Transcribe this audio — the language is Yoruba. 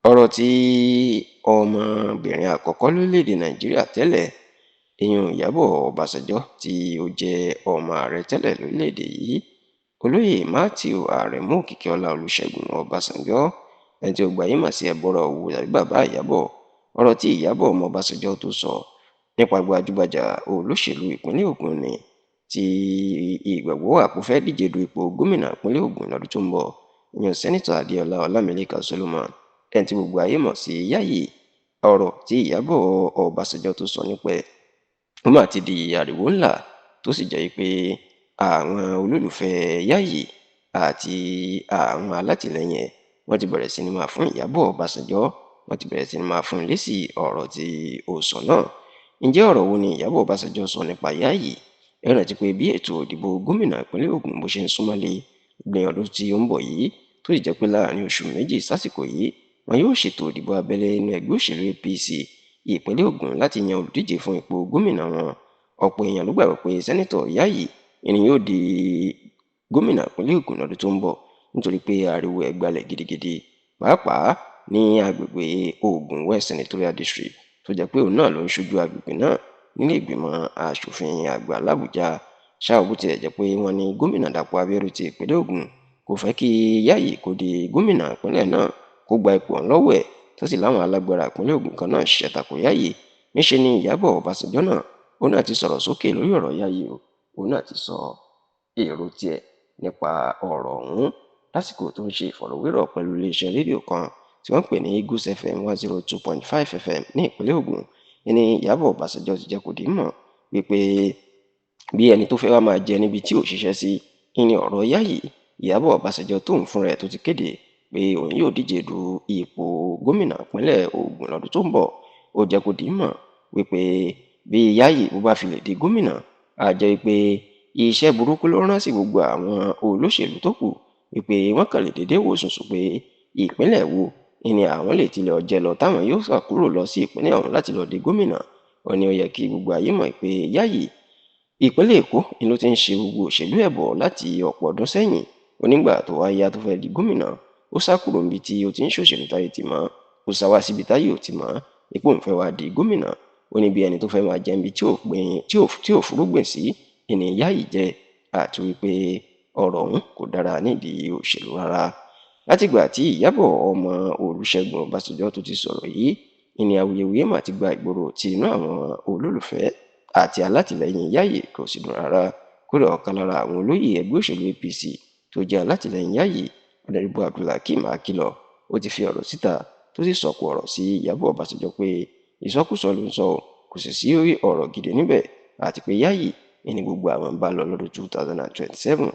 ọ̀rọ̀ tí ọmọbìnrin àkọ́kọ́ lórílẹ̀‐èdè nàìjíríà tẹ́lẹ̀ ìyún ìyábọ̀ ọbásanjọ́ tí ó jẹ́ ọmọ ààrẹ tẹ́lẹ̀ lórílẹ̀‐èdè yìí olóyè matthew aremu òkìkíọlá olùṣègùn ọbásanjọ́ ẹni tí ó gbajúmọ̀ sí ẹbọra òwú tàbí bàbá ìyábọ̀. ọ̀rọ̀ tí ìyábọ̀ ọmọ ọbásanjọ́ tó sọ nípa gbajúgbajà olóṣèlú ìpínlẹ̀ ògùn ni tí ìgbàgbọ́ wà kó fẹ́ díje du ipò gómìnà ìpínlẹ̀ ògùn lọ́dún tó ń bọ̀ ìyún sẹ́nitọ̀ adéọlá ọlámilẹ́kan solomon ẹni tí gbogbo ayé mọ̀ sí Yayi. ọ̀rọ̀ tí ìyábọ̀ ọbásanjọ́ tó sọ nípa ẹ̀ ó mà ti di ariwo ńlá tó sì jẹ́ pé àwọn olólùfẹ́ Yayi àti àwọn alátìlẹyìn ẹ̀ wọ́n ti bẹ̀rẹ̀ sí ni máa fún ìyábọ̀ ọbásanjọ́ wọ́n ti bẹ̀rẹ̀ sí ni máa fún un lésì ọ̀rọ̀ tí ó sọ náà. ǹjẹ́ ọ̀rọ̀ wo ni ìyábọ̀ ọbásanjọ́ sọ nípa Yayi? ẹ rántí pé bí ètò ìdìbò gómìnà ìpínlẹ̀ ògùn bó ṣe ń súnmọ́lé gbìn ọdún tí ó ń bọ̀ yìí tó sì jẹ́ pé láàrin oṣù méjì sásìkò yìí wọn yóò ṣètò ìdìbò abẹ́lé inú ẹgbẹ́ òṣèlú APC ìpínlẹ̀ ògùn láti yan olùdíje fún ipò gómìnà wọn. ọ̀pọ̀ èèyàn ló gbàgbọ́ pé sẹ́nitọ̀ Yayi ni yóò di gómìnà ìpínlẹ̀ ògùn lọ́dún tó ń bọ̀ nítorí pé ariwo ẹ̀ gbalẹ̀ gidigidi pàápàá ní agbègbè Ògùn West Senatorial District tó jẹ́ pé òun náà ló ń ṣojú agbègbè náà nílé ìgbìmọ̀ asòfin àgbà làbújá. ṣáà bó tilẹ̀ jẹ́ pé wọ́n ní gómìnà Dàpọ̀ Abíọ́dún ti ìpínlẹ̀ ògùn kò fẹ́ kí Yayi kó di gómìnà ìpínlẹ̀ náà kó gba ipò ọ̀hún lọ́wọ́ ẹ̀ tó sì láwọn alágbára ìpínlẹ̀ ògùn kan náà ṣiṣẹ́ tako Yayi. níṣẹ́ ni ìyábọ̀ ọbásanjọ́ náà òun náà ti sọ̀rọ̀ sókè lórí ọ̀rọ̀ Yayi o òun náà ti sọ èrò tiẹ̀ nípa ọ̀rọ̀ ọ̀hún lásìkò tó ń ṣe ìfọ̀rọ̀wérọ̀ pẹ̀lú iléeṣẹ́ rédíò kan tí wọ́n pè ní Eagles FM 102.5 FM ní ìpínlẹ̀ ògùn. ní ìyábọ̀ ọbásanjọ́ ti jẹ́ kó di mọ̀ wípé bí ẹni tó fẹ́ wá máa jẹ níbi tí ò ṣiṣẹ́ sí ní ọ̀rọ̀ Yayi. ìyábọ̀ ọbásanjọ́ tóun fúnra ẹ̀ tó ti kéde pé òun yóò díje du ipò gómìnà ìpínlẹ̀ ògùn lọ́dún tó ń bọ̀ ó jẹ́ kó di mọ̀ wípé bí Yayi bó bá fi lè di gómìnà á jẹ́ pé iṣẹ́ burúkú ló rán sí gbogbo àwọn olóṣèlú tó kù wípé wọ́n kàn lè dédé wò sùnsùn pé ìpínlẹ̀ wo ni àwọn lè tilẹ̀ ọjẹ́ lọ táwọn yóò sà kúrò lọ sí ìpínlẹ̀ ọ̀hún láti lọ di gómìnà. ó ní ó yẹ kí gbogbo ayé mọ̀ pé Yayi ìpínlẹ̀ èkó ni ló ti ń ṣe gbogbo òṣèlú ẹ̀ bọ̀ láti ọ̀pọ̀ ọdún sẹ́yìn. onígbà tó wá yá tó fẹ́ di gómìnà ó sá kúrò níbi tí ó ti ń ṣòṣèlú táyé ti mọ̀ ó sá wá síbi táyé ò ti mọ̀ ipò ń fẹ́ wá di gómìnà. ó ní bí ẹni tó fẹ́ máa jẹ́ níbi tí ò fúrúgbìn sí ìní Yayi jẹ́ àti wípé ọ̀rọ̀ ọ̀hún kò dára nídìí òṣèlú rárá. látìgbà tí ìyábọ̀ ọmọ olùṣègùn ọbásanjọ́ tó ti sọ̀rọ̀ yìí ìní awuyewuye mà ti gba ìgboro tí inú àwọn olólùfẹ́ àti alátìlẹyìn Yayi kò sì dùn rárá. kódà ọ̀kan lára àwọn olóyè ẹgbẹ́ òṣèlú APC tó jẹ́ alátìlẹyìn Yayi ọ̀nàrẹ́bù Abdulhakeem Akilọ ó ti fi ọ̀rọ̀ síta tó sì sọ̀kò ọ̀rọ̀ sí ìyábọ̀ ọbásanjọ́ pé ìsọkúsọ ló ń sọ kò sì sí ọ̀rọ̀ gidi níbẹ̀ àti pé Yayi ní gbogbo àwọn ń bá lọ lọ́dún 2027.